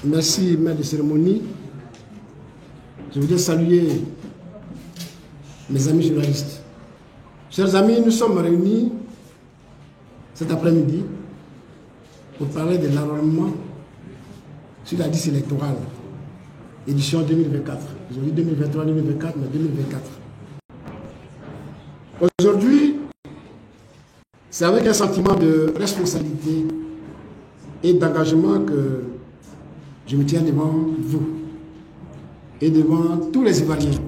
Merci, maître de cérémonie. Je voudrais saluer mes amis journalistes. Chers amis, nous sommes réunis cet après-midi pour parler de l'enrôlement sur la liste électorale, édition 2024. Ils ont dit 2023, 2024, mais 2024. Aujourd'hui, c'est avec un sentiment de responsabilité et d'engagement que je me tiens devant vous et devant tous les Ivoiriens.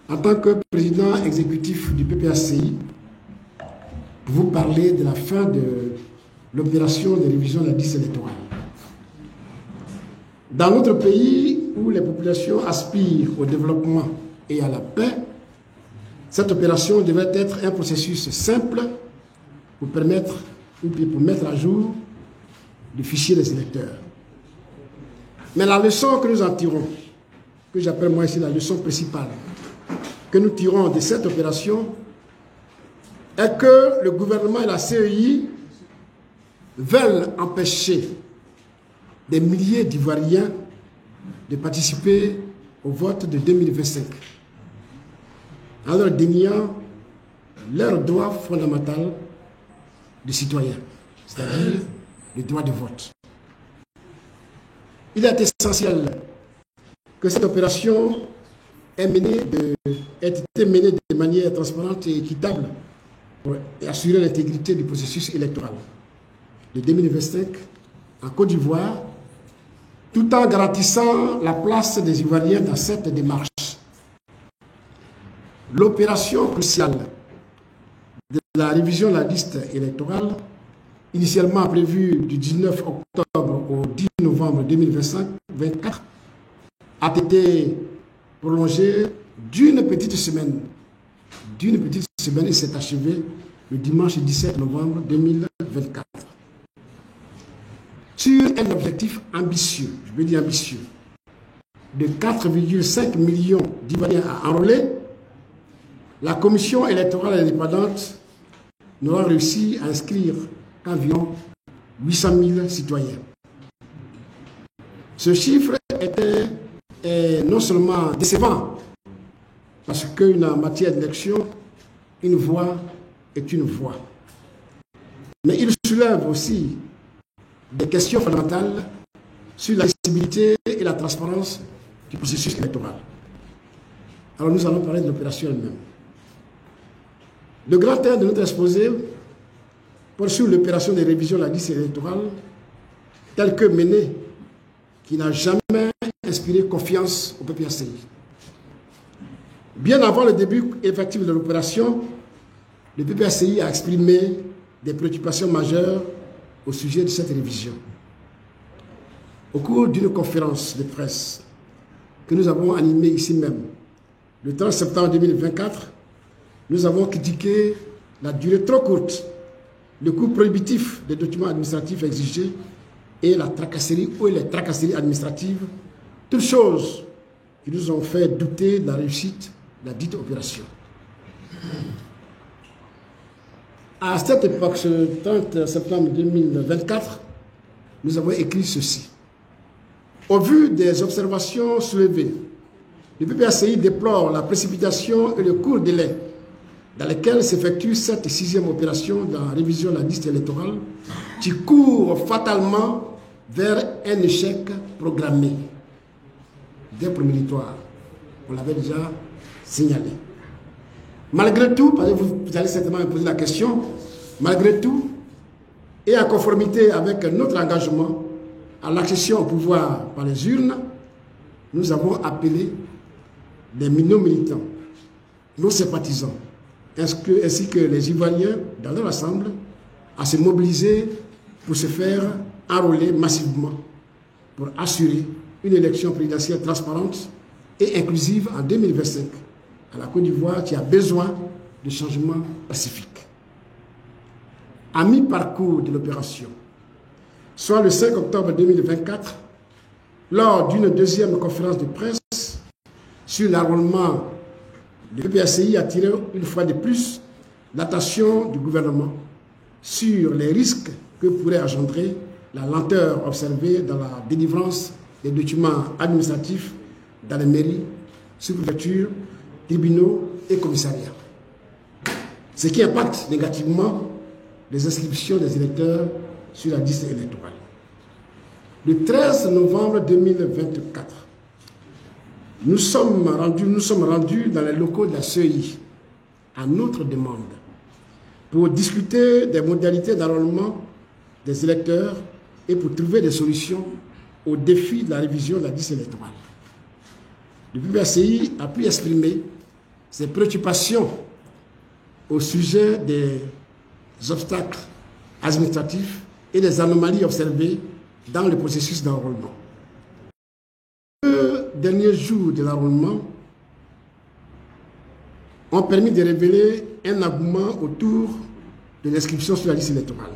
En tant que président exécutif du PPACI, pour vous parler de la fin de l'opération de révision de la liste électorale. Dans notre pays où les populations aspirent au développement et à la paix, cette opération devrait être un processus simple pour permettre ou pour mettre à jour le fichier des électeurs. Mais la leçon que nous en tirons, que j'appelle moi ici la leçon principale, que nous tirons de cette opération, est que le gouvernement et la CEI veulent empêcher des milliers d'Ivoiriens de participer au vote de 2025, en leur déniant leur droit fondamental de citoyen, c'est-à-dire le droit de vote. Il est essentiel que cette opération ait été menée de manière transparente et équitable pour assurer l'intégrité du processus électoral de 2025 en Côte d'Ivoire, tout en garantissant la place des Ivoiriens dans cette démarche. L'opération cruciale de la révision de la liste électorale, initialement prévue du 19 octobre au 10 novembre 2024, a été prolongée d'une petite semaine et s'est achevée le dimanche 17 novembre 2024. Sur un objectif ambitieux, je veux dire ambitieux, de 4,5 millions d'Ivoiriens à enrôler, la commission électorale indépendante n'aura réussi à inscrire qu'environ 800 000 citoyens. Ce chiffre est non seulement décevant, parce qu'en matière d'élection, une voix est une voix, mais il soulève aussi des questions fondamentales sur la lisibilité et la transparence du processus électoral. Alors nous allons parler de l'opération elle-même. Le grand thème de notre exposé porte sur l'opération de révision de la liste électorale telle que menée, qui n'a jamais inspiré confiance au PPACI. Bien avant le début effectif de l'opération, le PPACI a exprimé des préoccupations majeures au sujet de cette révision. Au cours d'une conférence de presse que nous avons animée ici même, le 30 septembre 2024, nous avons critiqué la durée trop courte, le coût prohibitif des documents administratifs exigés et la tracasserie ou les tracasseries administratives, toutes choses qui nous ont fait douter de la réussite de la dite opération. À cette époque, ce 30 septembre 2024, nous avons écrit ceci. Au vu des observations soulevées, le PPACI déplore la précipitation et le court délai dans lesquels s'effectue cette sixième opération de la révision de la liste électorale qui court fatalement vers un échec programmé dès prémonitoire. On l'avait déjà signalé. Malgré tout, parce que vous allez certainement me poser la question, malgré tout, et en conformité avec notre engagement à l'accession au pouvoir par les urnes, nous avons appelé les militants, nos sympathisants, ainsi que les Ivoiriens dans leur ensemble, à se mobiliser pour se faire enrôler massivement pour assurer une élection présidentielle transparente et inclusive en 2025 à la Côte d'Ivoire qui a besoin de changements pacifiques. À mi-parcours de l'opération, soit le 5 octobre 2024, lors d'une deuxième conférence de presse sur l'enrôlement, le PPACI a attiré une fois de plus l'attention du gouvernement sur les risques que pourrait engendrer la lenteur observée dans la délivrance des documents administratifs dans les mairies, sous-préfectures, tribunaux et commissariats. Ce qui impacte négativement les inscriptions des électeurs sur la liste électorale. Le 13 novembre 2024, nous sommes rendus dans les locaux de la CEI à notre demande pour discuter des modalités d'enrôlement des électeurs et pour trouver des solutions aux défis de la révision de la liste électorale. Le PPACI a pu exprimer ses préoccupations au sujet des obstacles administratifs et des anomalies observées dans le processus d'enrôlement. Les derniers jours de l'enrôlement ont permis de révéler un engouement autour de l'inscription sur la liste électorale.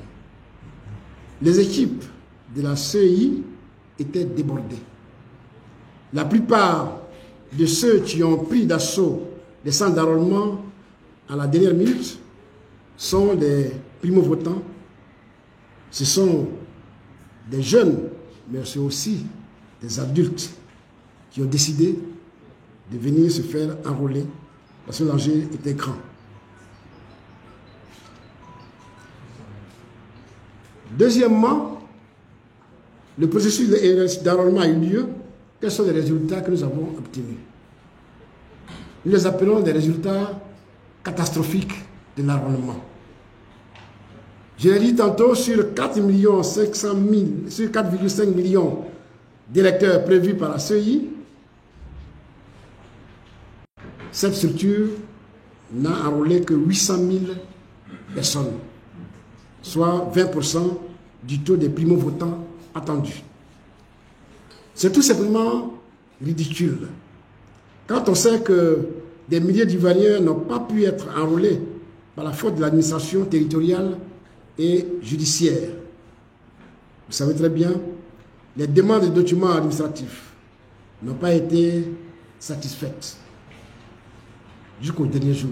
Les équipes de la CEI étaient débordées. La plupart de ceux qui ont pris d'assaut les centres d'enrôlement à la dernière minute sont des primo-votants. Ce sont des jeunes, mais c'est aussi des adultes qui ont décidé de venir se faire enrôler parce que l'enjeu était grand. Deuxièmement, le processus d'enrôlement a eu lieu. Quels sont les résultats que nous avons obtenus? Nous les appelons des résultats catastrophiques de l'enrôlement. Je l'ai dit tantôt, sur 4,5 millions d'électeurs prévus par la CEI, cette structure n'a enrôlé que 800 000 personnes, soit 20% du taux des primo-votants attendus. C'est tout simplement ridicule. Quand on sait que des milliers d'Ivoiriens n'ont pas pu être enrôlés par la faute de l'administration territoriale et judiciaire. Vous savez très bien, les demandes de documents administratifs n'ont pas été satisfaites jusqu'au dernier jour.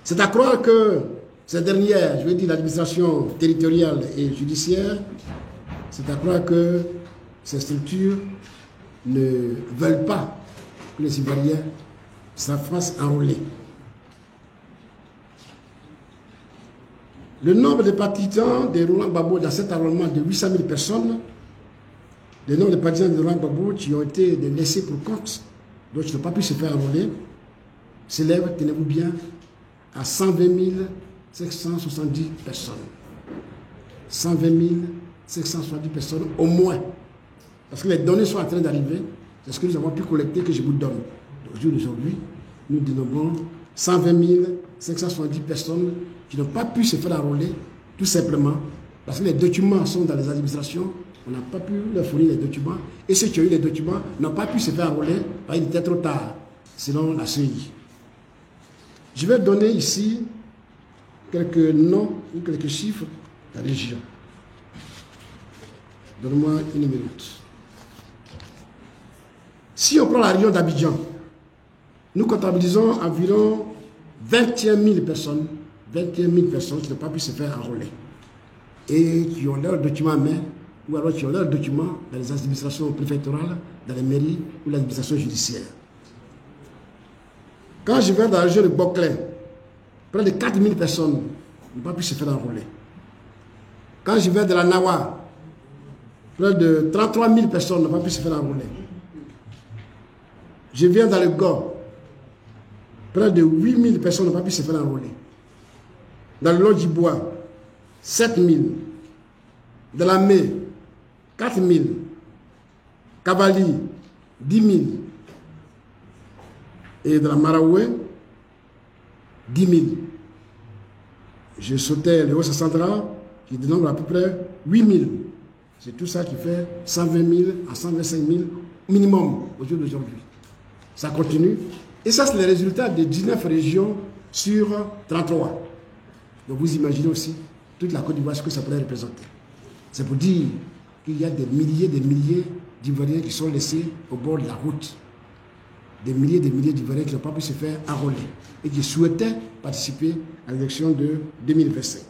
C'est à croire que ces dernières, je veux dire l'administration territoriale et judiciaire, c'est à croire que ces structures ne veulent pas que les Ivoiriens se fassent enrôler. Le nombre de partisans de Laurent Gbagbo dans cet enrôlement de 800 000 personnes, le nombre de partisans de Laurent Gbagbo qui ont été laissés pour compte, donc qui n'ont pas pu se faire enrôler, s'élève, tenez-vous bien, à 120 570 personnes. 120 570 personnes au moins. Parce que les données sont en train d'arriver. C'est ce que nous avons pu collecter que je vous donne. Aujourd'hui, nous dénombrons 120 570 personnes qui n'ont pas pu se faire enrôler, tout simplement parce que les documents sont dans les administrations, on n'a pas pu leur fournir les documents, et ceux qui ont eu les documents n'ont pas pu se faire enrôler, parce qu'il était trop tard, selon la CEI. Je vais donner ici quelques noms ou quelques chiffres de la région. Donne-moi une minute. Si on prend la région d'Abidjan, nous comptabilisons environ 21 000 personnes qui n'ont pas pu se faire enrôler et qui ont leurs documents en main ou alors qui ont leurs documents dans les administrations préfectorales, dans les mairies ou l'administration judiciaire. Quand je vais dans la région de Boclin, près de 4 000 personnes n'ont pas pu se faire enrôler. Quand je vais de la Nawa, près de 33 000 personnes n'ont pas pu se faire enrôler. Je viens dans le Go, près de 8 000 personnes n'ont pas pu se faire enrôler. Dans le Lodjibois, 7 000. Dans la Mé, 4 000. Kavali, 10 000. Et dans la Maraoué, 10 000. Je sautais le Haut-Central, qui dénombre à peu près 8 000. C'est tout ça qui fait 120 000 à 125 000 minimum au jour d'aujourd'hui. Ça continue. Et ça, c'est les résultats de 19 régions sur 33. Donc vous imaginez aussi toute la Côte d'Ivoire, ce que ça pourrait représenter. C'est pour dire qu'il y a des milliers d'Ivoiriens qui sont laissés au bord de la route. Des milliers d'Ivoiriens qui n'ont pas pu se faire enrôler et qui souhaitaient participer à l'élection de 2025.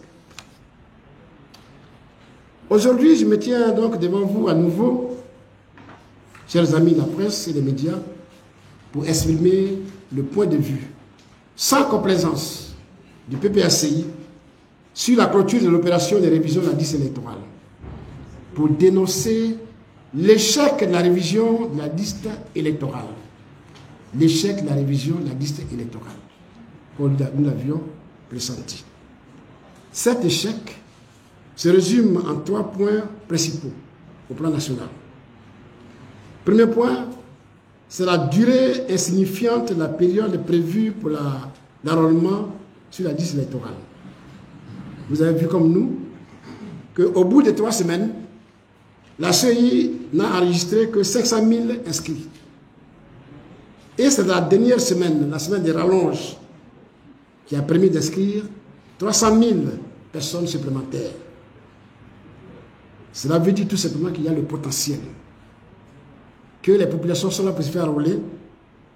Aujourd'hui, je me tiens donc devant vous à nouveau, chers amis de la presse et des médias, pour exprimer le point de vue, sans complaisance, du PPACI sur la clôture de l'opération de révision de la liste électorale, pour dénoncer l'échec de la révision de la liste électorale. L'échec de la révision de la liste électorale, comme nous l'avions pressenti. Cet échec se résume en 3 points principaux au plan national. Premier point, c'est la durée insignifiante de la période prévue pour l'enrôlement sur la liste électorale. Vous avez vu comme nous qu'au bout de 3 semaines, la CEI n'a enregistré que 500 000 inscrits. Et c'est la dernière semaine, la semaine des rallonges, qui a permis d'inscrire 300 000 personnes supplémentaires. Cela veut dire tout simplement qu'il y a le potentiel, que les populations sont là pour se faire enrôler,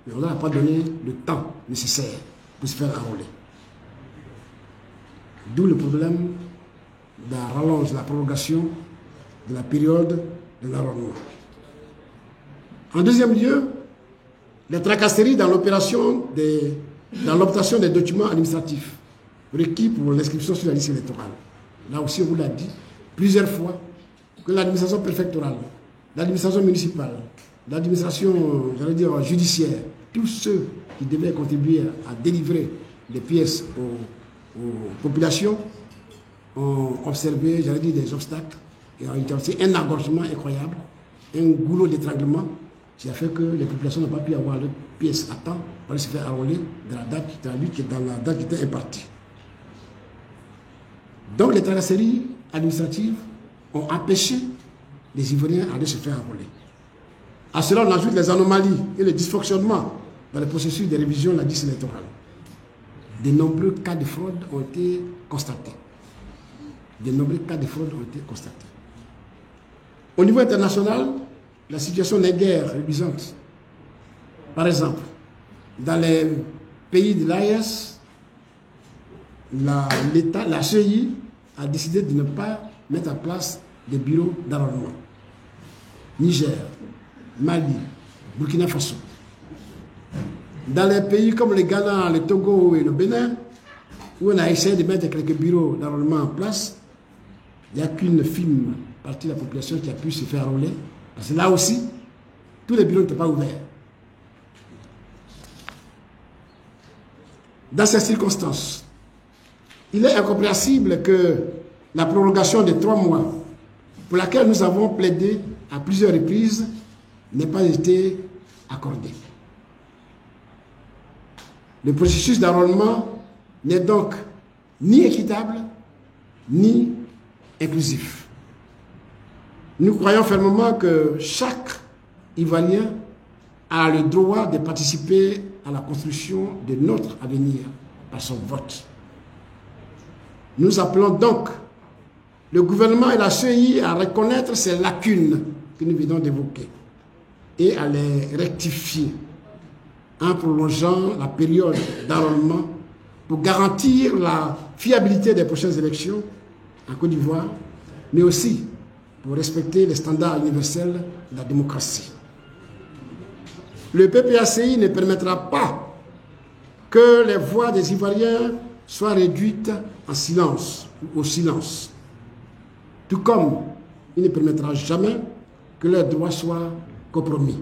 mais on n'a pas donné le temps nécessaire pour se faire enrôler. D'où le problème de la rallonge, de la prolongation de la période de l'enrôlement. En deuxième lieu, les tracasseries dans l'opération dans l'obtention des documents administratifs requis pour l'inscription sur la liste électorale. Là aussi, on vous l'a dit plusieurs fois, que l'administration préfectorale, l'administration municipale, l'administration, j'allais dire, judiciaire, tous ceux qui devaient contribuer à délivrer des pièces aux populations ont observé, j'allais dire, des obstacles et ont été un engorgement incroyable, un goulot d'étranglement qui a fait que les populations n'ont pas pu avoir leurs pièces à temps pour se faire enrôler dans la date qui était impartie. Donc les tracasseries administratives ont empêché les Ivoiriens d'aller se faire enrôler. À cela, on ajoute les anomalies et les dysfonctionnements dans le processus de révision de la liste électorale. De nombreux cas de fraude ont été constatés. Au niveau international, la situation n'est guère reluisante. Par exemple, dans les pays de l'AES, la CEI a décidé de ne pas mettre en place des bureaux d'enrôlement. Niger, Mali, Burkina Faso. Dans les pays comme le Ghana, le Togo et le Bénin, où on a essayé de mettre quelques bureaux d'enrôlement en place, il n'y a qu'une fine partie de la population qui a pu se faire enrôler. Parce que là aussi, tous les bureaux n'étaient pas ouverts. Dans ces circonstances, il est incompréhensible que la prolongation de 3 mois, pour laquelle nous avons plaidé à plusieurs reprises, n'ait pas été accordée. Le processus d'enrôlement n'est donc ni équitable, ni inclusif. Nous croyons fermement que chaque Ivoirien a le droit de participer à la construction de notre avenir par son vote. Nous appelons donc le gouvernement et la CEI à reconnaître ces lacunes que nous venons d'évoquer et à les rectifier en prolongeant la période d'enrôlement pour garantir la fiabilité des prochaines élections en Côte d'Ivoire, mais aussi pour respecter les standards universels de la démocratie. Le PPACI ne permettra pas que les voix des Ivoiriens soient réduites en silence ou au silence, tout comme il ne permettra jamais que leurs droits soient compromis.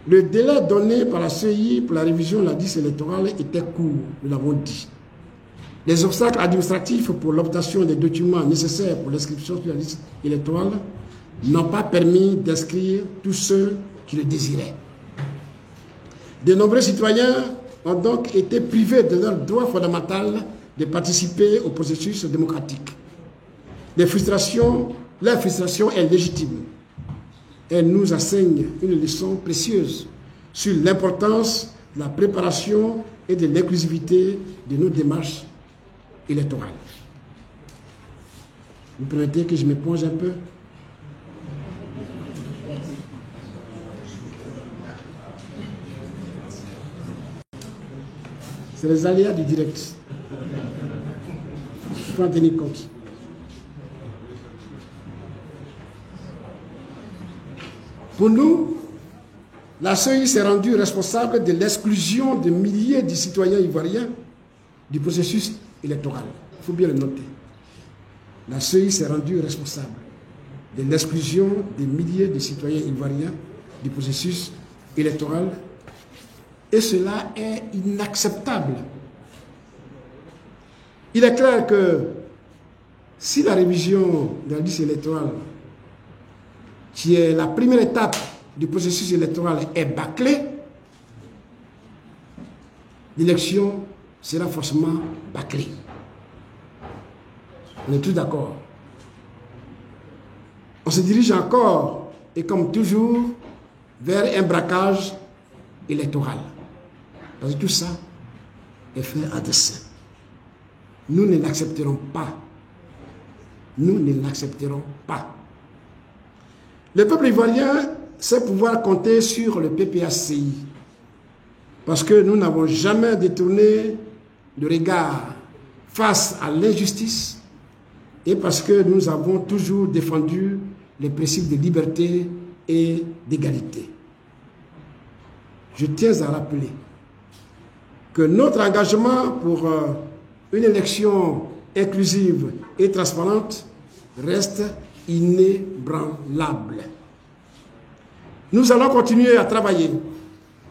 Le délai donné par la CEI pour la révision de la liste électorale était court, nous l'avons dit. Les obstacles administratifs pour l'obtention des documents nécessaires pour l'inscription sur la liste électorale n'ont pas permis d'inscrire tous ceux qui le désiraient. De nombreux citoyens ont donc été privés de leur droit fondamental de participer au processus démocratique. Leur frustration est légitime. Elle nous enseigne une leçon précieuse sur l'importance de la préparation et de l'inclusivité de nos démarches électorales. Vous permettez que je me plonge un peu? C'est les aléas du direct. Il faut en tenir compte. Pour nous, la CEI s'est rendue responsable de l'exclusion de milliers de citoyens ivoiriens du processus électoral. Il faut bien le noter. La CEI s'est rendue responsable de l'exclusion de milliers de citoyens ivoiriens du processus électoral. Et cela est inacceptable. Il est clair que si la révision de la liste électorale, qui est la première étape du processus électoral, est bâclée, l'élection sera forcément bâclée. On est tous d'accord. On se dirige encore, et comme toujours, vers un braquage électoral. Parce que tout ça est fait à dessein. Nous ne l'accepterons pas. Nous ne l'accepterons pas. Le peuple ivoirien sait pouvoir compter sur le PPACI. Parce que nous n'avons jamais détourné le regard face à l'injustice et parce que nous avons toujours défendu les principes de liberté et d'égalité. Je tiens à rappeler que notre engagement pour une élection inclusive et transparente reste inébranlable. Nous allons continuer à travailler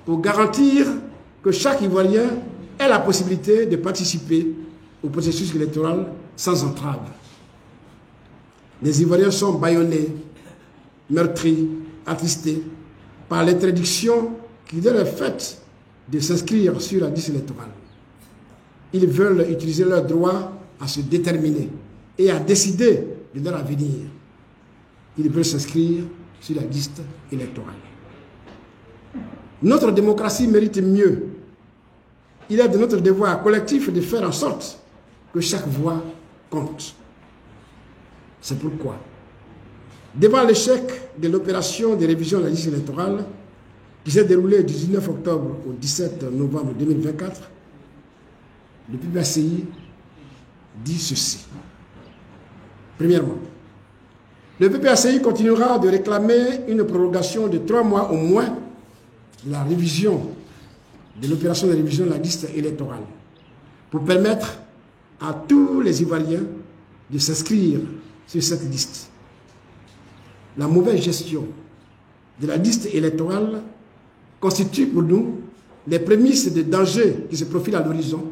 pour garantir que chaque Ivoirien ait la possibilité de participer au processus électoral sans entrave. Les Ivoiriens sont bâillonnés, meurtris, attristés par l'interdiction qui leur est faite de s'inscrire sur la liste électorale. Ils veulent utiliser leur droit à se déterminer et à décider de leur avenir. Ils veulent s'inscrire sur la liste électorale. Notre démocratie mérite mieux. Il est de notre devoir collectif de faire en sorte que chaque voix compte. C'est pourquoi, devant l'échec de l'opération de révision de la liste électorale qui s'est déroulée du 19 octobre au 17 novembre 2024, le PPACI dit ceci. Premièrement, le PPACI continuera de réclamer une prolongation de 3 mois au moins de la révision de l'opération de révision de la liste électorale pour permettre à tous les Ivoiriens de s'inscrire sur cette liste. La mauvaise gestion de la liste électorale constitue pour nous les prémices de danger qui se profilent à l'horizon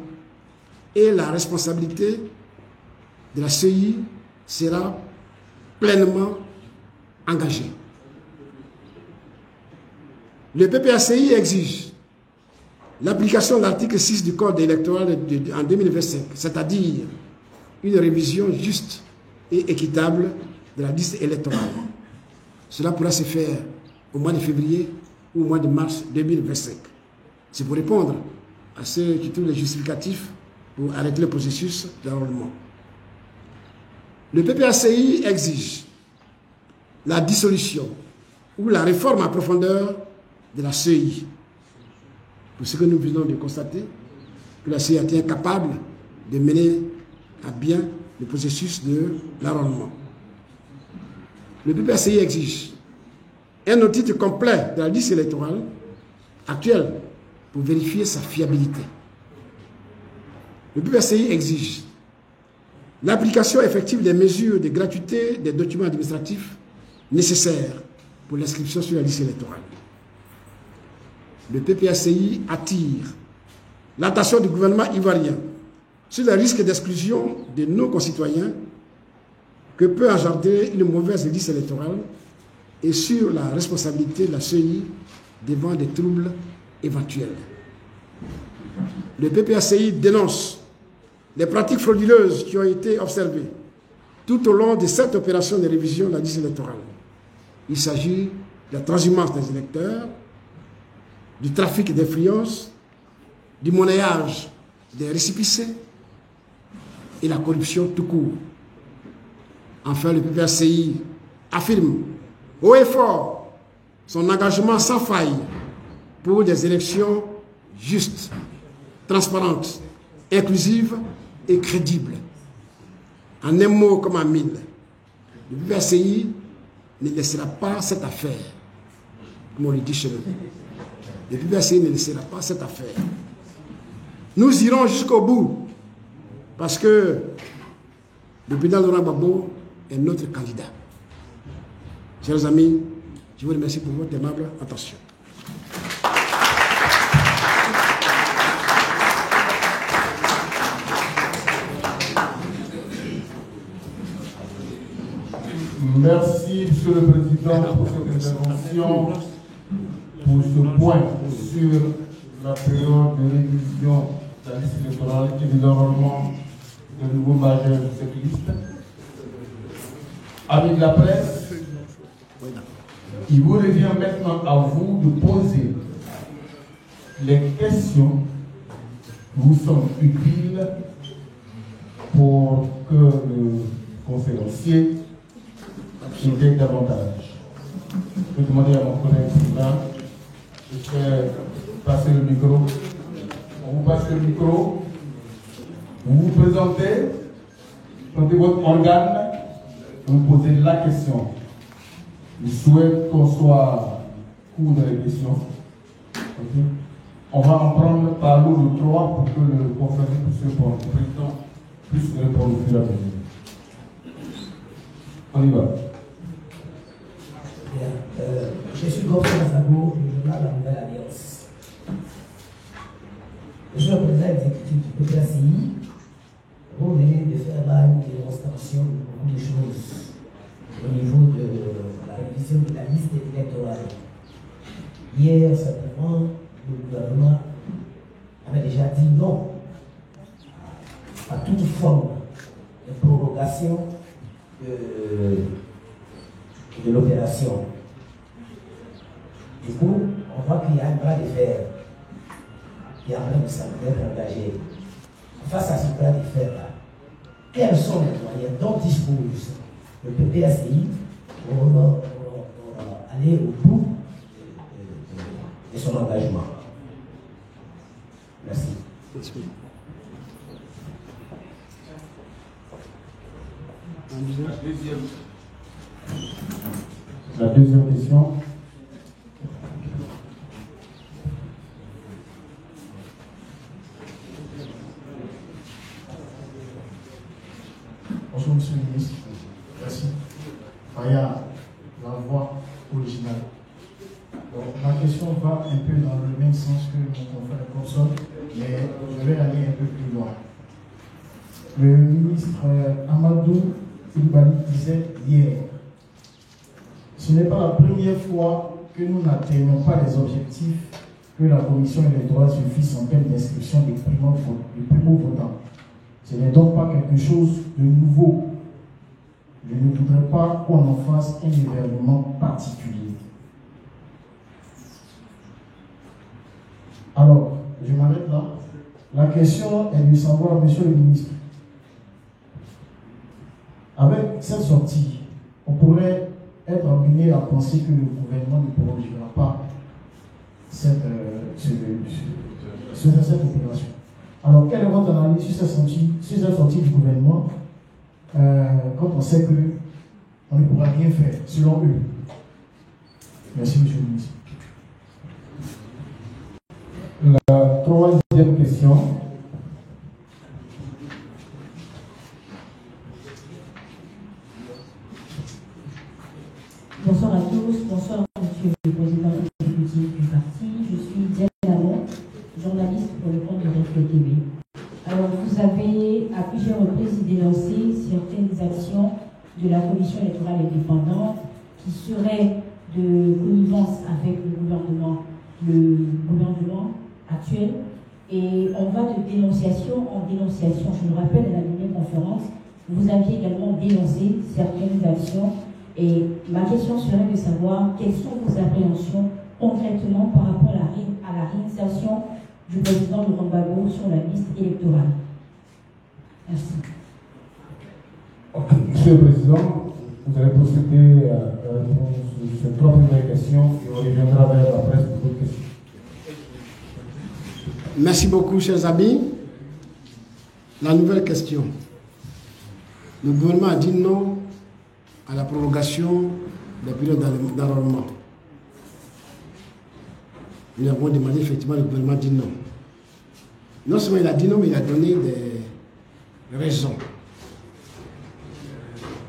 et la responsabilité de la CEI sera pleinement engagée. Le PPACI exige l'application de l'article 6 du Code électoral en 2025, c'est-à-dire une révision juste et équitable de la liste électorale. Cela pourra se faire au mois de février ou au mois de mars 2025. C'est pour répondre à ceux qui trouvent les justificatifs pour arrêter le processus d'enrôlement. Le PPACI exige la dissolution ou la réforme en profondeur de la CEI. Pour ce que nous venons de constater, que la CEI a été incapable de mener à bien le processus de l'enrôlement. Le PPACI exige un audit complet de la liste électorale actuelle pour vérifier sa fiabilité. Le PPACI exige l'application effective des mesures de gratuité des documents administratifs nécessaires pour l'inscription sur la liste électorale. Le PPACI attire l'attention du gouvernement ivoirien sur les risques d'exclusion de nos concitoyens que peut engendrer une mauvaise liste électorale et sur la responsabilité de la CEI devant des troubles éventuels. Le PPACI dénonce les pratiques frauduleuses qui ont été observées tout au long de cette opération de révision de la liste électorale. Il s'agit de la transhumance des électeurs, du trafic d'influence, du monnayage des récépissés et la corruption tout court. Enfin, le PPACI affirme haut et fort son engagement sans faille pour des élections justes, transparentes, inclusives et crédibles. En un mot comme en mille, le PPACI ne laissera pas cette affaire comme on le dit chez nous. Le PPACI ne laissera pas cette affaire. Nous irons jusqu'au bout, parce que le président Laurent Gbagbo est notre candidat. Chers amis, je vous remercie pour votre aimable attention. Merci, Monsieur le Président, pour cette intervention, pour ce point sur la période de révision de la liste électorale et de l'enrôlement de nouveaux majeurs de cette liste. Amis de la presse, il vous revient maintenant à vous de poser les questions qui vous sont utiles pour que le conférencier idée davantage. Je vais demander à mon collègue Sylvain de faire passer le micro. On vous passe le micro. Vous vous présentez votre organe et vous posez la question. Je souhaite qu'on soit court dans les questions. Okay. On va en prendre par lot de 3 pour que le conférencier puisse répondre. Le président puisse répondre au fur et à mesure. On y va. Je suis Gaufre Masago du journal La Nouvelle Alliance. Je suis le président exécutif du PPACI. Vous venez de faire là une démonstration de beaucoup de choses au niveau de la révision de la liste électorale. Hier, simplement, le gouvernement avait déjà dit non à toute forme de prorogation de l'opération. Du coup, on voit qu'il y a un bras de fer qui est en train d'être engagé. Face à ce bras de fer-là, quels sont les moyens dont dispose le PPACI pour aller au bout de son engagement? Merci. La deuxième question. Bonjour Monsieur le Ministre. Merci. Faya, la voix originale. Donc, ma question va un peu dans le même sens que mon confrère Corson, mais je vais aller un peu plus loin. Le ministre Amadou Coulibaly disait hier, ce n'est pas la première fois que nous n'atteignons pas les objectifs que la commission électorale se fixe en termes d'inscription des primo-votants. Ce n'est donc pas quelque chose de nouveau. Je ne voudrais pas qu'on en fasse un événement particulier. Alors, je m'arrête là. La question est de savoir, Monsieur le ministre, avec cette sortie, on pourrait être amené à penser que le gouvernement ne prolongera pas cette opération. Alors, quelle est votre analyse sur cette sortie du gouvernement quand on sait qu'on ne pourra rien faire, selon eux? Merci, Monsieur le ministre. La troisième question. Bonsoir à tous, bonsoir Monsieur le Président exécutif du parti. Je suis Diane Lamont, journaliste pour le compte de Reflet TV. Alors, vous avez à plusieurs reprises dénoncé certaines actions de la Commission électorale indépendante qui seraient de connivence avec le gouvernement actuel. Et on va de dénonciation en dénonciation. Je me rappelle à la dernière conférence, vous aviez également dénoncé certaines actions. Et ma question serait de savoir quelles sont vos appréhensions concrètement par rapport à la réalisation du président Laurent Gbagbo sur la liste électorale. Merci. Ok, Monsieur le Président, vous allez procéder à ces 3 premières questions et on reviendra vers la presse pour d'autres questions. Merci beaucoup, chers amis. La nouvelle question. Le gouvernement a dit non à la prolongation des périodes d'enrôlement. Nous avons demandé, effectivement, le gouvernement dit non. Non seulement il a dit non, mais il a donné des raisons.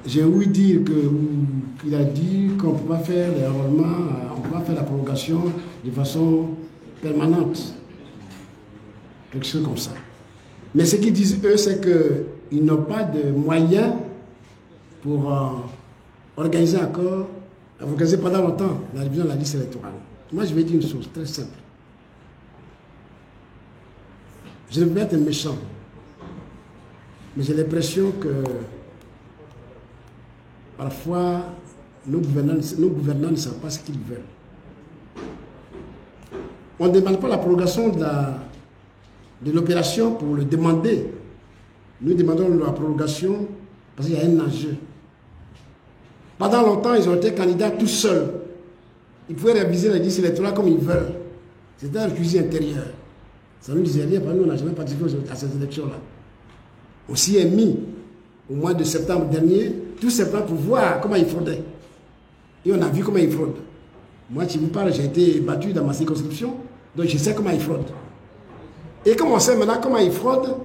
J'ai ouï dire qu'il a dit qu'on ne peut pas faire les enrôlements, on ne peut pas faire la prolongation de façon permanente. Quelque chose comme ça. Mais ce qu'ils disent, eux, c'est qu'ils n'ont pas de moyens pour organiser pendant longtemps la révision de la liste électorale. Moi, je vais dire une chose très simple. Je ne veux pas être méchant, mais j'ai l'impression que parfois, nos gouvernants ne savent pas ce qu'ils veulent. On ne demande pas la prolongation de l'opération pour le demander. Nous demandons la prolongation parce qu'il y a un enjeu. Pendant longtemps, ils ont été candidats tout seuls. Ils pouvaient réviser la liste électorale comme ils veulent. C'était un cuisine intérieur. Ça ne nous disait rien, parce que nous, on n'a jamais participé à ces élections-là. On s'y est mis au mois de septembre dernier, tout simplement pour voir comment ils fraudaient. Et on a vu comment ils fraudent. Moi, si vous parle, j'ai été battu dans ma circonscription, donc je sais comment ils fraudent. Et comme on sait maintenant comment ils fraudent,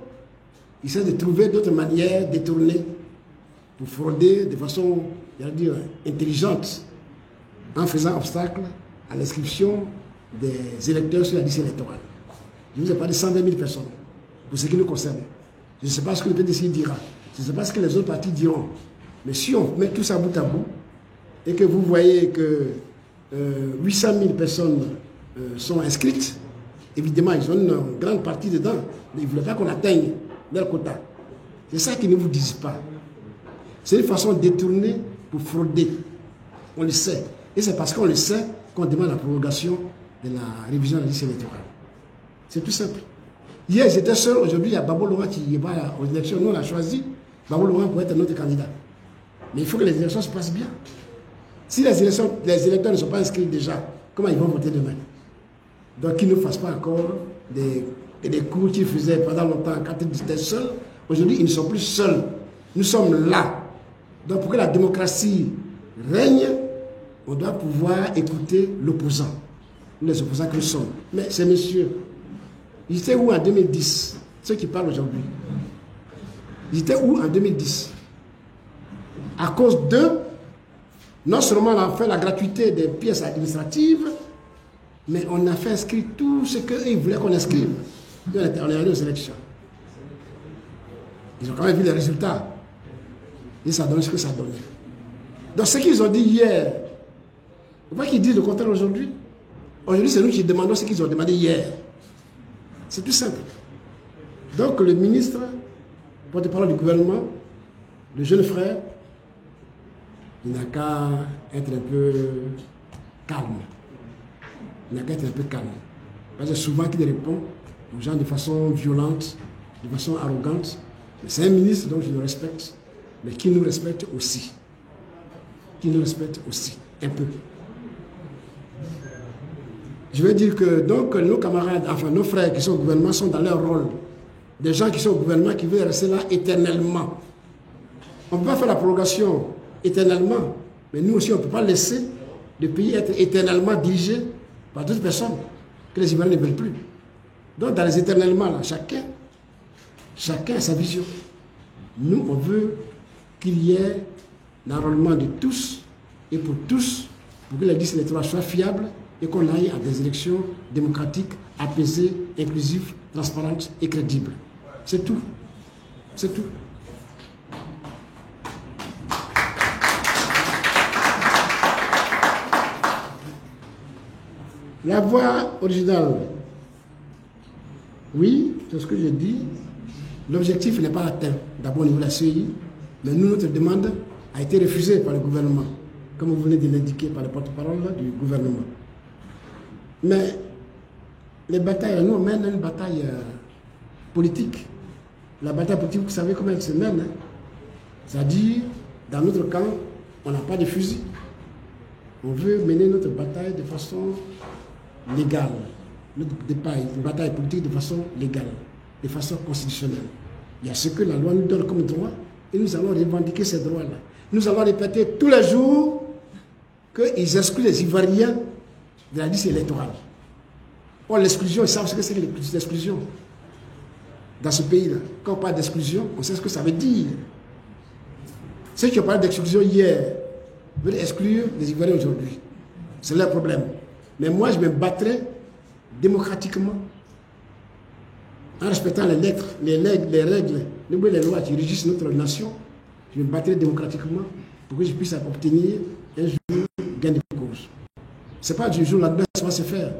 ils essaient de trouver d'autres manières détournées pour frauder de façon, dire, intelligente, en faisant obstacle à l'inscription des électeurs sur la liste électorale. Je vous ai parlé de 120 000 personnes, pour ce qui nous concerne. Je ne sais pas ce que le PDC dira, je ne sais pas ce que les autres partis diront. Mais si on met tout ça bout à bout, et que vous voyez que 800 000 personnes sont inscrites, évidemment, ils ont une grande partie dedans. Mais ils ne voulaient pas qu'on atteigne leur quota. C'est ça qu'ils ne vous disent pas. C'est une façon détournée pour frauder. On le sait. Et c'est parce qu'on le sait qu'on demande la prolongation de la révision de la liste électorale. C'est tout simple. Hier, j'étais seul. Aujourd'hui, il y a Babo Laurent qui va aux élections. Nous, on a choisi Babo Laurent pour être notre candidat. Mais il faut que les élections se passent bien. Si les électeurs ne sont pas inscrits déjà, comment ils vont voter demain? Donc qu'ils ne fassent pas encore des cours qu'ils faisaient pendant longtemps quand ils étaient seuls. Aujourd'hui, ils ne sont plus seuls. Nous sommes là. Donc pour que la démocratie règne, on doit pouvoir écouter l'opposant. Nous, les opposants que nous sommes. Mais ces messieurs, ils étaient où en 2010? Ceux qui parlent aujourd'hui. Ils étaient où en 2010? À cause d'eux, non seulement on a fait la gratuité des pièces administratives, mais on a fait inscrire tout ce qu'ils voulaient qu'on inscrive. On est allé aux élections. Ils ont quand même vu les résultats. Et ça donne ce que ça donnait. Donc ce qu'ils ont dit hier, il ne faut pas qu'ils disent le contraire aujourd'hui. Aujourd'hui, c'est nous qui demandons ce qu'ils ont demandé hier. C'est tout simple. Donc le ministre, porte-parole du gouvernement, le jeune frère, il n'a qu'à être un peu calme. Il n'a qu'à être un peu calme. Parce que souvent qu'il répond aux gens de façon violente, de façon arrogante. C'est un ministre dont je le respecte, mais qui nous respecte aussi. Qui nous respecte aussi, un peu. Je veux dire que donc nos camarades, enfin nos frères qui sont au gouvernement sont dans leur rôle. Des gens qui sont au gouvernement qui veulent rester là éternellement. On ne peut pas faire la prolongation éternellement, mais nous aussi on ne peut pas laisser le pays être éternellement dirigé par d'autres personnes que les Ivoiriens ne veulent plus. Donc dans les éternellement, là, chacun a sa vision. Nous, on veut qu'il y ait l'enrôlement de tous et pour tous, pour que la liste électorale soit fiable et qu'on aille à des élections démocratiques, apaisées, inclusives, transparentes et crédibles. C'est tout. C'est tout. La voie originale, oui, c'est ce que j'ai dit. L'objectif n'est pas atteint, d'abord au niveau de la CEI, mais nous, notre demande a été refusée par le gouvernement, comme vous venez de l'indiquer par le porte-parole du gouvernement. Mais les batailles, nous on mène une bataille politique. La bataille politique, vous savez comment elle se mène. Hein? C'est-à-dire, dans notre camp, on n'a pas de fusil. On veut mener notre bataille de façon légale. Une bataille politique de façon légale, de façon constitutionnelle. Il y a ce que la loi nous donne comme droit et nous allons revendiquer ces droits-là. Nous allons répéter tous les jours qu'ils excluent les Ivoiriens de la liste électorale. Or, l'exclusion, ils savent ce que c'est que l'exclusion. Dans ce pays-là, quand on parle d'exclusion, on sait ce que ça veut dire. Ceux qui ont parlé d'exclusion hier veulent exclure les Ivoiriens aujourd'hui. C'est leur problème. Mais moi, je me battrai démocratiquement, en respectant les lettres, les règles, les lois qui régissent notre nation. Je me battrai démocratiquement pour que je puisse obtenir un jour gain de cause. Ce n'est pas du jour au lendemain que ça va se faire.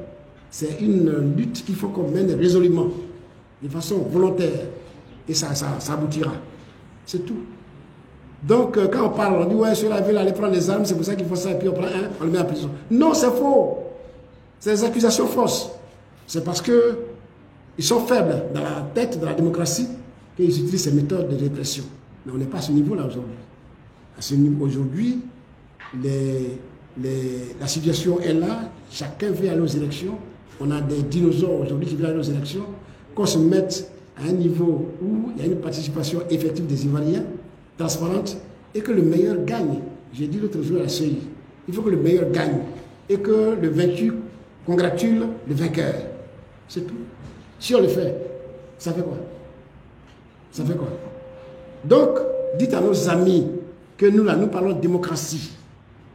C'est une lutte qu'il faut qu'on mène résolument, de façon volontaire, et ça aboutira. C'est tout. Donc, quand on parle, on dit, ouais, ceux-là veulent aller prendre les armes, c'est pour ça qu'il faut ça, et puis on prend un, on le met en prison. Non, c'est faux. C'est des accusations fausses. C'est parce qu'ils sont faibles dans la tête de la démocratie qu'ils utilisent ces méthodes de répression. Mais on n'est pas à ce niveau-là aujourd'hui. À ce niveau aujourd'hui, la situation est là, chacun veut aller aux élections. On a des dinosaures aujourd'hui qui veulent aller aux élections. Qu'on se mette à un niveau où il y a une participation effective des Ivoiriens, transparente, et que le meilleur gagne. J'ai dit l'autre jour à la CEI, il faut que le meilleur gagne et que le vaincu congratule le vainqueur. C'est tout. Si on le fait, ça fait quoi? Ça fait quoi? Donc, dites à nos amis que nous, là, nous parlons de démocratie.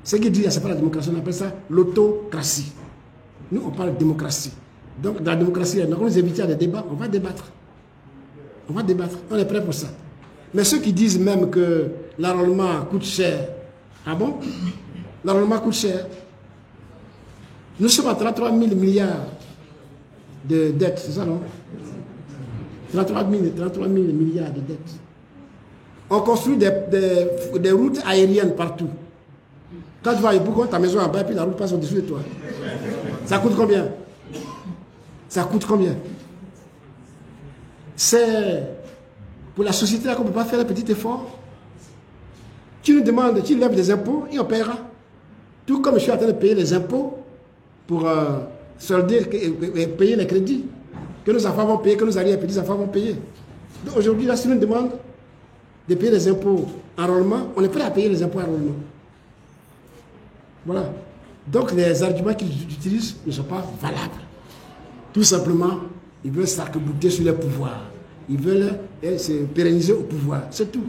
Ce qu'ils disent, c'est pas la démocratie, on appelle ça l'autocratie. Nous, on parle de démocratie. Donc, dans la démocratie, on nous invite à des débats, on va débattre. On va débattre, on est prêt pour ça. Mais ceux qui disent même que l'enrôlement coûte cher, ah bon? L'enrôlement coûte cher. Nous sommes à 33 000 milliards de dettes, c'est ça, non? 33 000 milliards de dettes. On construit des routes aériennes partout. Quand tu vas à Yopougon, ta maison en bas, et puis la route passe au-dessus de toi. Ça coûte combien? Ça coûte combien? C'est pour la société là qu'on ne peut pas faire un petit effort. Tu nous demandes, tu lèves des impôts et on paiera. Tout comme je suis en train de payer les impôts pour solder et payer les crédits que nos enfants vont payer, que nos arrière-petits-enfants vont payer. Donc aujourd'hui, là, si nous demandent de payer les impôts enrôlement, on est prêt à payer les impôts enrôlement. Voilà. Donc les arguments qu'ils utilisent ne sont pas valables. Tout simplement, ils veulent s'arc-bouter sur leur pouvoir. Ils veulent se pérenniser au pouvoir. C'est tout.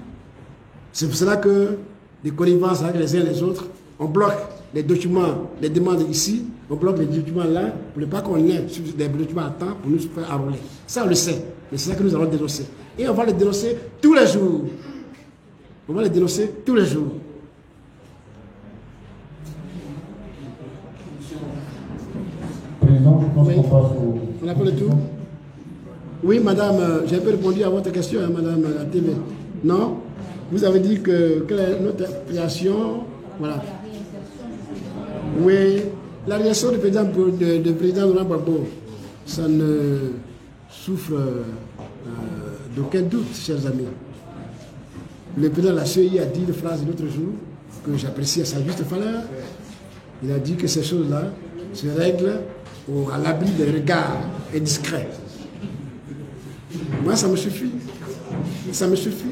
C'est pour cela que les connivences avec les uns et les autres, on bloque les documents, les demandes ici, on bloque les documents là, pour ne pas qu'on ait des documents à temps pour nous faire enrôler. Ça, on le sait. Mais c'est ça que nous allons dénoncer. Et on va les dénoncer tous les jours. On va les dénoncer tous les jours. Président, je pense qu'on passe au... On a pas le tout? Oui, madame, j'ai un peu répondu à votre question, hein, madame la TV. Non? Vous avez dit que quelle est notre appréciation? Voilà. Oui, la réaction du président Laurent Gbagbo, ça ne souffre d'aucun doute, chers amis. Le président de la CEI a dit une phrase l'autre jour que j'apprécie à sa juste valeur. Il a dit que ces choses-là se règlent à l'abri des regards indiscrets. Moi, ça me suffit. Ça me suffit.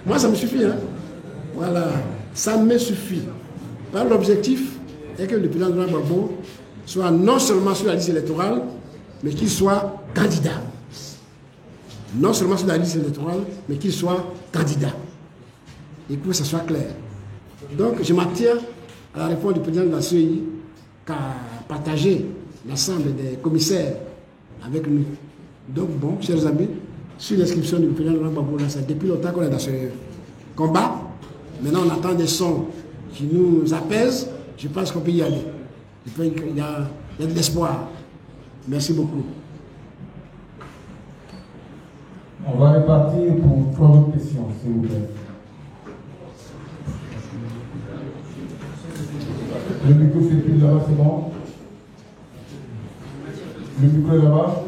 Moi, ça me suffit. Hein? Voilà. Ça me suffit. Par l'objectif est que le président Laurent Gbagbo soit non seulement sur la liste électorale, mais qu'il soit candidat. Non seulement sur la liste électorale, mais qu'il soit candidat. Et que ça soit clair. Donc, je m'attire à la réponse du président de la CEI qu'à partager l'ensemble des commissaires avec nous. Donc, bon, chers amis, sur l'inscription du président Laurent Gbagbo, c'est depuis longtemps qu'on est dans ce combat. Maintenant, on attend des sons qui nous apaisent. Je pense qu'on peut y aller. Il y a de l'espoir. Merci beaucoup. On va repartir pour 3 autres questions, s'il vous plaît. Le micro s'est là-bas, c'est bon? Le micro est là-bas?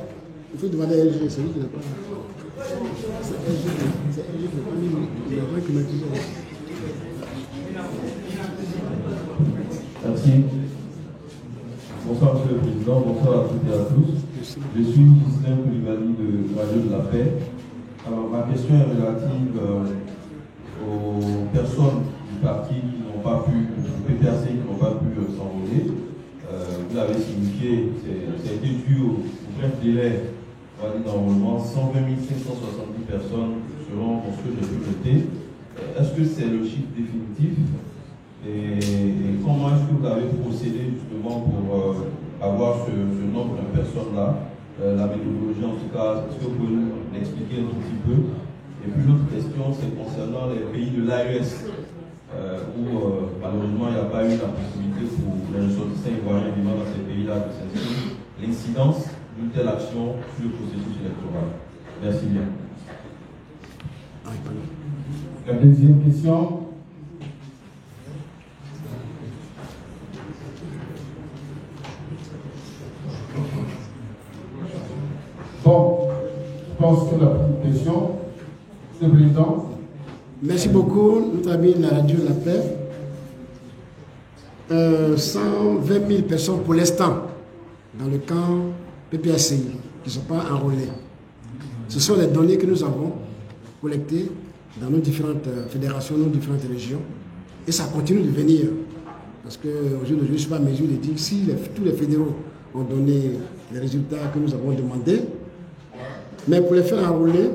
Il faut demander à LG, c'est lui qui n'a pas. C'est LG qui n'a pas mis. Il n'a pas climatisé. Merci. Bonsoir, Monsieur le Président. Bonsoir à toutes et à tous. Je suis Gislain Koulibaly de Radio de la Paix. Alors, ma question est relative aux personnes du parti qui n'ont pas pu, du PPAC qui n'ont pas pu s'enrôler. vous l'avez signifié, ça a été dû au bref délai, on va dire normalement 120 570 personnes selon ce que j'ai pu noter. Est-ce que c'est le chiffre définitif et comment est-ce que vous avez procédé justement pour avoir ce nombre de personnes-là, la méthodologie en tout cas, est-ce que vous pouvez nous l'expliquer un tout petit peu? Et puis l'autre question, c'est concernant les pays de l'AES, où malheureusement il n'y a pas eu la possibilité pour les ressortissants ivoiriens vivant dans ces pays-là de s'inscrire, l'incidence d'une telle action sur le processus électoral. Merci bien. La deuxième question. Bon, je pense que la première question, c'est le président. Merci beaucoup, notre ami de la radio de la paix. 120 000 personnes pour l'instant dans le camp PPACI qui ne sont pas enrôlées. Ce sont les données que nous avons collectées dans nos différentes fédérations, nos différentes régions. Et ça continue de venir. Parce qu'au jour d'aujourd'hui, je ne suis pas en mesure de dire si tous les fédéraux ont donné les résultats que nous avons demandés. Mais pour les faire enrôler,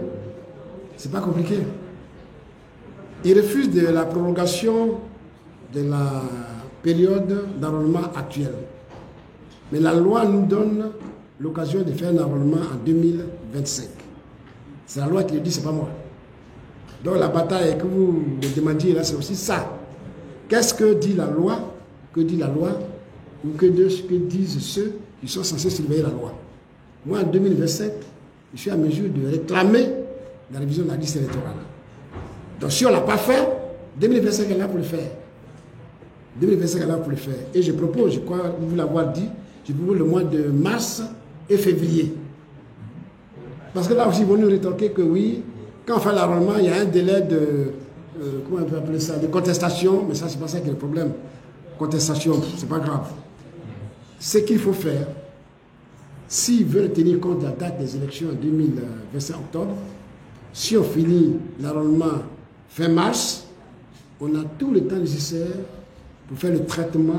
ce n'est pas compliqué. Ils refusent de la prolongation de la période d'enrôlement actuelle. Mais la loi nous donne l'occasion de faire un enrôlement en 2025. C'est la loi qui le dit, ce n'est pas moi. Donc la bataille que vous me demandiez là, c'est aussi ça. Qu'est-ce que dit la loi? Que dit la loi? Ou que disent ceux qui sont censés surveiller la loi? Moi, en 2027, je suis à mesure de réclamer la révision de la liste électorale. Donc si on ne l'a pas fait, 2025 elle est là pour le faire. 2025 elle est là pour le faire. Et je propose, je crois vous l'avoir dit, je propose le mois de mars et février. Parce que là aussi, ils vont nous rétorquer que oui, quand on fait l'enrôlement, il y a un délai de, comment on peut appeler ça, de contestation, mais ça, c'est pas ça qui est le problème. Contestation, c'est pas grave. Ce qu'il faut faire, s'ils veulent tenir compte de la date des élections en 2025 octobre, si on finit l'enrôlement fin mars, on a tout le temps nécessaire pour faire le traitement,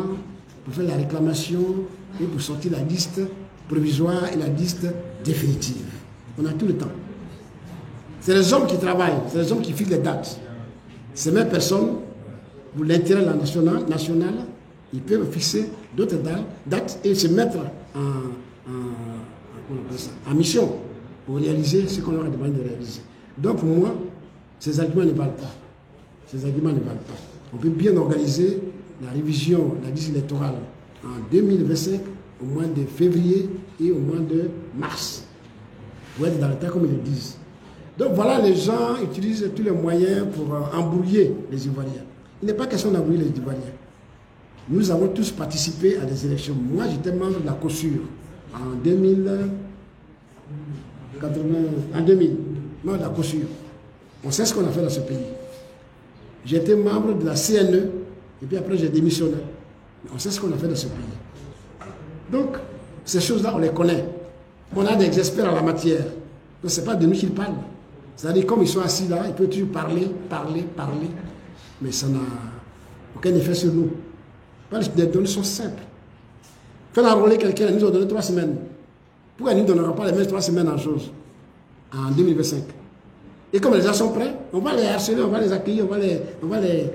pour faire la réclamation et pour sortir la liste provisoire et la liste définitive. On a tout le temps. C'est les hommes qui travaillent, c'est les hommes qui fixent les dates. Ces mêmes personnes, pour l'intérêt national, ils peuvent fixer d'autres dates et se mettre en mission pour réaliser ce qu'on leur a demandé de réaliser. Donc pour moi, ces arguments ne valent pas. Ces arguments ne valent pas. On peut bien organiser la révision de la liste électorale en 2025, au mois de février et au mois de mars, pour être dans le temps comme ils le disent. Donc voilà, les gens utilisent tous les moyens pour embrouiller les Ivoiriens. Il n'est pas question d'embrouiller les Ivoiriens. Nous avons tous participé à des élections. Moi, j'étais membre de la COSUR en 2000, membre de la COSUR. On sait ce qu'on a fait dans ce pays. J'étais membre de la CNE, et puis après j'ai démissionné. On sait ce qu'on a fait dans ce pays. Donc, ces choses-là, on les connaît. On a des experts en la matière. Donc, ce n'est pas de nous qu'ils parlent. C'est-à-dire, comme ils sont assis là, ils peuvent toujours parler, mais ça n'a aucun effet sur nous. Les données sont simples. Faire enrôler quelqu'un, ils nous ont donné 3 semaines. Pourquoi ils ne nous donneront pas les mêmes 3 semaines en chose en 2025? Et comme les gens sont prêts, on va les harceler, on va les accueillir, on va les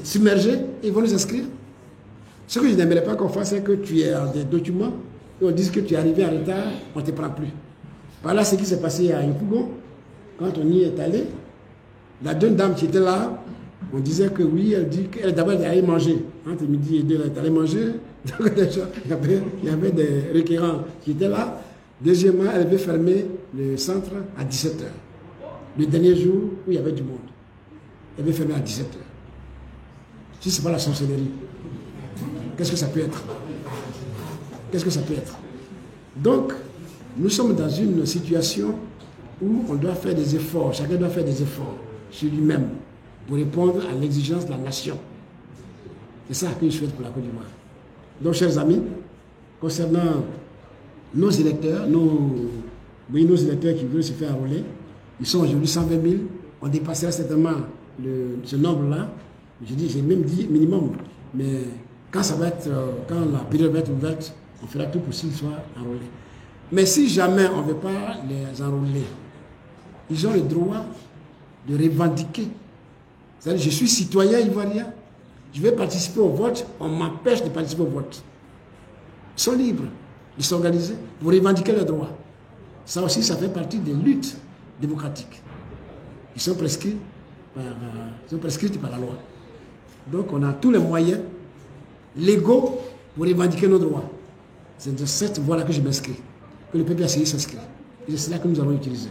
submerger, et ils vont nous inscrire. Ce que je n'aimerais pas qu'on fasse, c'est que tu aies des documents, et on dise que tu es arrivé en retard, on ne te prend plus. Par là, ce qui s'est passé à Yopougon, quand on y est allé, la jeune dame qui était là, on disait que oui, elle dit qu'elle d'abord elle allait manger. Entre midi et 2, elle est allée manger. Donc déjà, il y avait des requérants qui étaient là. Deuxièmement, elle devait fermer le centre à 17h. Le dernier jour où il y avait du monde. Elle devait fermer à 17h. Si ce n'est pas la sorcellerie, qu'est-ce que ça peut être? Qu'est-ce que ça peut être? Donc, nous sommes dans une situation où on doit faire des efforts, chacun doit faire des efforts sur lui-même pour répondre à l'exigence de la nation. C'est ça que je souhaite pour la Côte d'Ivoire. Donc, chers amis, concernant nos électeurs, nos électeurs qui veulent se faire enrôler, ils sont aujourd'hui 120 000. On dépassera certainement ce nombre-là. Je dis, j'ai même dit minimum, mais Quand la période va être ouverte, on fera tout pour qu'ils soient enrôlés. Mais si jamais on ne veut pas les enrôler, ils ont le droit de revendiquer. C'est-à-dire, je suis citoyen ivoirien, je vais participer au vote, on m'empêche de participer au vote. Ils sont libres de s'organiser pour revendiquer leurs droits. Ça aussi, ça fait partie des luttes démocratiques. Ils sont prescrits par la loi. Donc, on a tous les moyens légaux pour revendiquer nos droits. C'est de cette voie-là que je m'inscris, que le PPACI s'inscrit. Et c'est là que nous allons utiliser.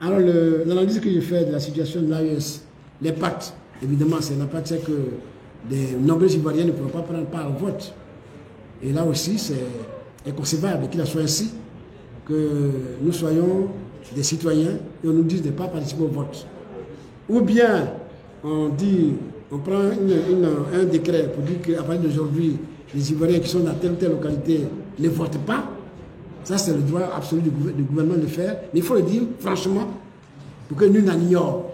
Alors, l'analyse que j'ai faite de la situation de l'AES, l'impact, évidemment, c'est l'impact, c'est que de nombreux Ivoiriens ne pourront pas prendre part au vote. Et là aussi, c'est inconcevable qu'il en soit ainsi, que nous soyons des citoyens et on nous dise de ne pas participer au vote. Ou bien, on prend un décret pour dire qu'à partir d'aujourd'hui, les Ivoiriens qui sont dans telle ou telle localité ne votent pas. Ça, c'est le droit absolu du gouvernement de le faire. Mais il faut le dire franchement, pour que nul n'en ignore.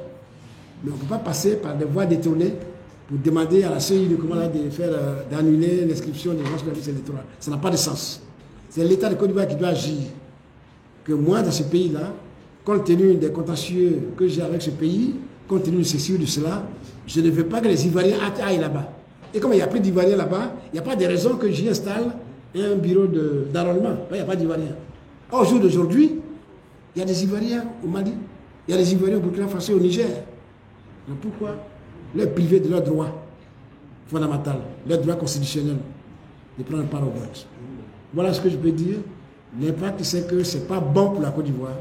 Mais on ne peut pas passer par des voies détournées pour demander à la CEI d'annuler l'inscription des gens sur la liste électorale. Ça n'a pas de sens. C'est l'État de Côte d'Ivoire qui doit agir. Que moi, dans ce pays-là, compte tenu des contentieux que j'ai avec ce pays, compte tenu de ceci ou de cela, je ne veux pas que les Ivoiriens aillent là-bas. Et comme il n'y a plus d'Ivoiriens là-bas, il n'y a pas de raison que j'y installe un bureau d'enrôlement. Il n'y a pas d'Ivoiriens. Au jour d'aujourd'hui, il y a des Ivoiriens au Mali, il y a des Ivoiriens au Burkina Faso, au Niger. Donc pourquoi leur priver de leurs droits fondamentaux, leurs droits constitutionnels de prendre part au vote? Voilà ce que je peux dire. L'impact, c'est que ce n'est pas bon pour la Côte d'Ivoire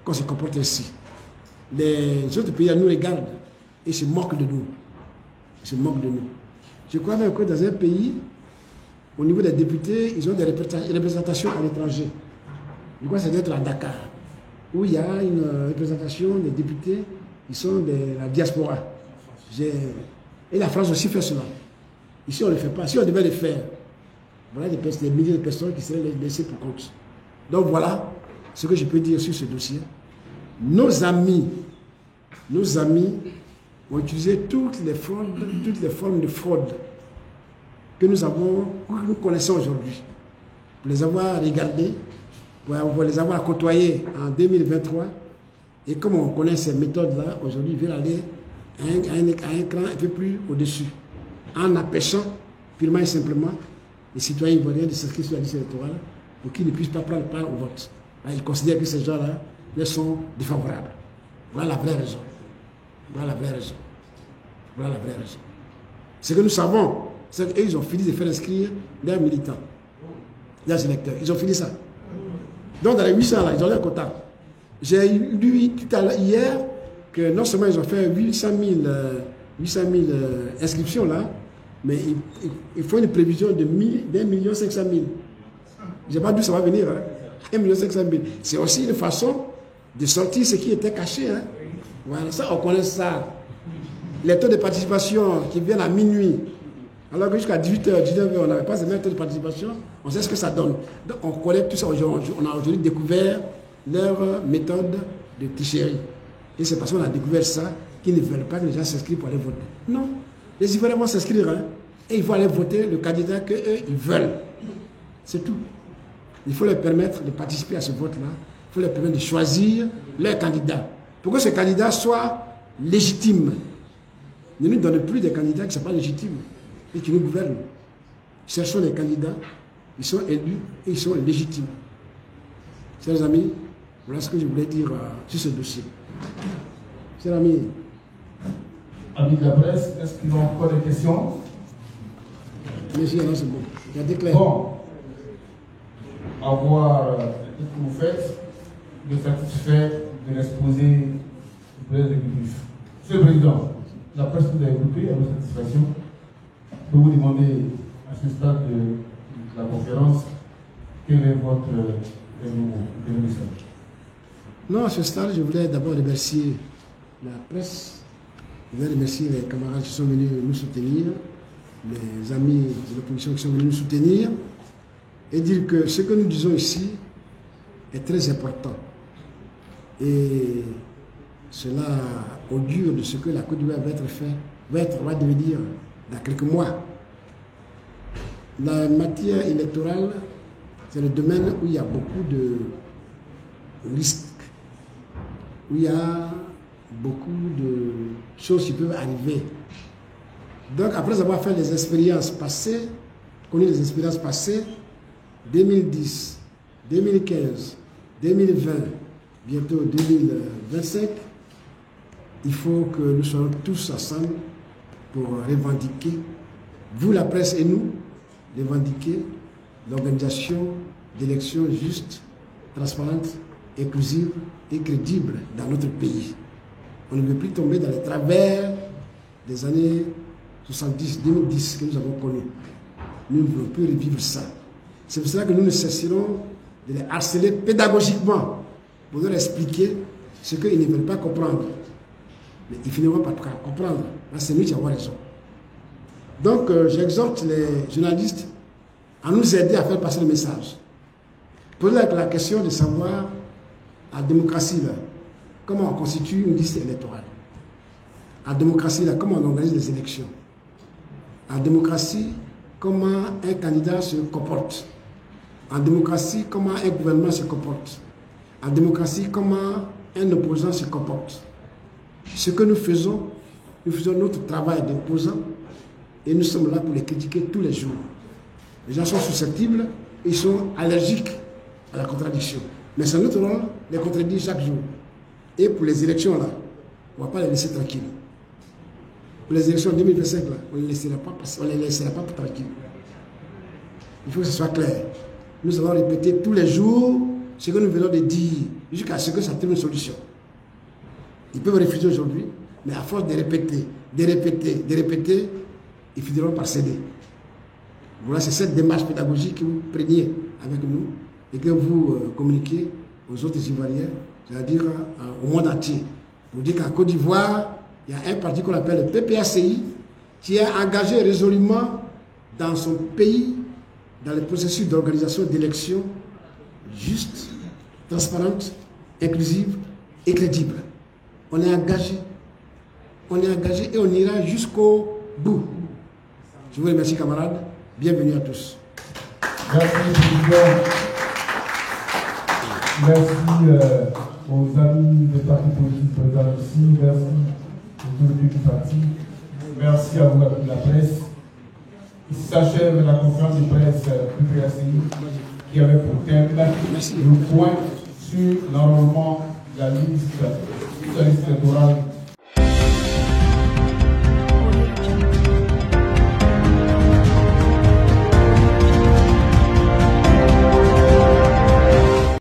qu'on se comporte ainsi. Les autres pays nous regardent et se moquent de nous. Ils se moquent de nous. Je crois même que dans un pays, au niveau des députés, ils ont des représentations à l'étranger. Je crois que ça doit être à Dakar, où il y a une représentation des députés qui sont de la diaspora. Et la France aussi fait cela. Ici, on ne le fait pas. Si on devait le faire, voilà des milliers de personnes qui seraient laissées pour compte. Donc voilà ce que je peux dire sur ce dossier. Nos amis ont utilisé toutes les formes de fraude que nous connaissons aujourd'hui. Pour les avoir regardés, pour les avoir côtoyés en 2023. Et comme on connaît ces méthodes-là, aujourd'hui, ils veulent aller à un cran un peu plus au-dessus, en empêchant purement et simplement les citoyens ivoiriens de s'inscrire sur la liste électorale pour qu'ils ne puissent pas prendre part au vote. Là, ils considèrent que ces gens-là leur sont défavorables. Voilà la vraie raison. Voilà la vraie raison. Voilà la vraie raison. Ce que nous savons, c'est qu'ils ont fini de faire inscrire leurs militants, leurs électeurs. Ils ont fini ça. Donc dans les 800 là, ils ont leur quota. J'ai lu tout à l'heure, hier, que non seulement ils ont fait 800 000 inscriptions là, mais il faut une prévision de 1,5 million. Je n'ai pas d'où ça va venir. Hein. 1,5 million. C'est aussi une façon de sortir ce qui était caché. Hein. Voilà, ça, on connaît ça. Les taux de participation qui viennent à minuit, alors que jusqu'à 18h, 19h, on n'avait pas ce même taux de participation, on sait ce que ça donne. Donc on connaît tout ça aujourd'hui. On a aujourd'hui découvert leur méthode de tricherie. Et c'est parce qu'on a découvert ça qu'ils ne veulent pas que les gens s'inscrivent pour aller voter. Non. Les Ivoiriens vont s'inscrire, hein, et ils vont aller voter le candidat qu'eux, ils veulent. C'est tout. Il faut leur permettre de participer à ce vote-là. Il faut leur permettre de choisir leur candidat. Pour que ce candidat soit légitime. Ne nous donne plus des candidats qui ne sont pas légitimes et qui nous gouvernent. Cherchons des candidats, ils sont élus et ils sont légitimes. Chers amis, voilà ce que je voulais dire sur ce dossier. Chers amis. Amis de la presse, est-ce qu'ils ont encore des questions? Monsieur, non, c'est bon. Il y a des clairs. Bon. À voir ce que vous faites, me satisfait de l'exposé du président exécutif. Monsieur le Président, la presse que vous avez écoutée à votre satisfaction, je peux vous demander à ce stade de la conférence quel est votre message? Non, à ce stade, je voulais d'abord remercier la presse, je voulais remercier les camarades qui sont venus nous soutenir, les amis de l'opposition qui sont venus nous soutenir, et dire que ce que nous disons ici est très important. Et cela augure de ce que la Côte d'Ivoire va devenir dans quelques mois. La matière électorale, c'est le domaine où il y a beaucoup de risques, où il y a beaucoup de choses qui peuvent arriver. Donc, après avoir fait les expériences passées, connu les expériences passées, 2010, 2015, 2020, bientôt 2025, il faut que nous soyons tous ensemble pour revendiquer, vous la presse et nous, revendiquer l'organisation d'élections justes, transparentes, inclusives et crédibles dans notre pays. On ne veut plus tomber dans les travers des années 70, 2010 que nous avons connus. Nous ne voulons plus revivre ça. C'est pour cela que nous ne cesserons de les harceler pédagogiquement pour leur expliquer ce qu'ils ne veulent pas comprendre. Mais ils finiront par comprendre. Là, c'est nous qui avons raison. Donc, j'exhorte les journalistes à nous aider à faire passer le message. Posez la question de savoir, à la démocratie, là, comment on constitue une liste électorale. À la démocratie, là, comment on organise les élections. À la démocratie, comment un candidat se comporte. En démocratie, comment un gouvernement se comporte. En démocratie, comment un opposant se comporte. Ce que nous faisons notre travail d'opposant et nous sommes là pour les critiquer tous les jours. Les gens sont susceptibles et ils sont allergiques à la contradiction. Mais c'est notre rôle de les contredire chaque jour. Et pour les élections, là, on ne va pas les laisser tranquilles. Pour les élections 2025, là, on ne les laissera pas tranquilles. Il faut que ce soit clair. Nous allons répéter tous les jours ce que nous venons de dire, jusqu'à ce que ça trouve une solution. Ils peuvent refuser aujourd'hui, mais à force de répéter, ils finiront par céder. Voilà, c'est cette démarche pédagogique que vous preniez avec nous et que vous communiquez aux autres Ivoiriens, c'est-à-dire au monde entier. Pour dire qu'en Côte d'Ivoire, il y a un parti qu'on appelle le PPACI qui est engagé résolument dans son pays, dans le processus d'organisation d'élections justes, transparentes, inclusives et crédibles. On est engagé et on ira jusqu'au bout. Je vous remercie, camarades. Bienvenue à tous. Merci, Président. Merci aux amis des partis politiques présents ici. Merci aux autorités du parti. Merci à vous, à la presse. Ici s'achève la conférence de presse du PACI qui avait pour thème le point sur l'enrôlement de la liste électorale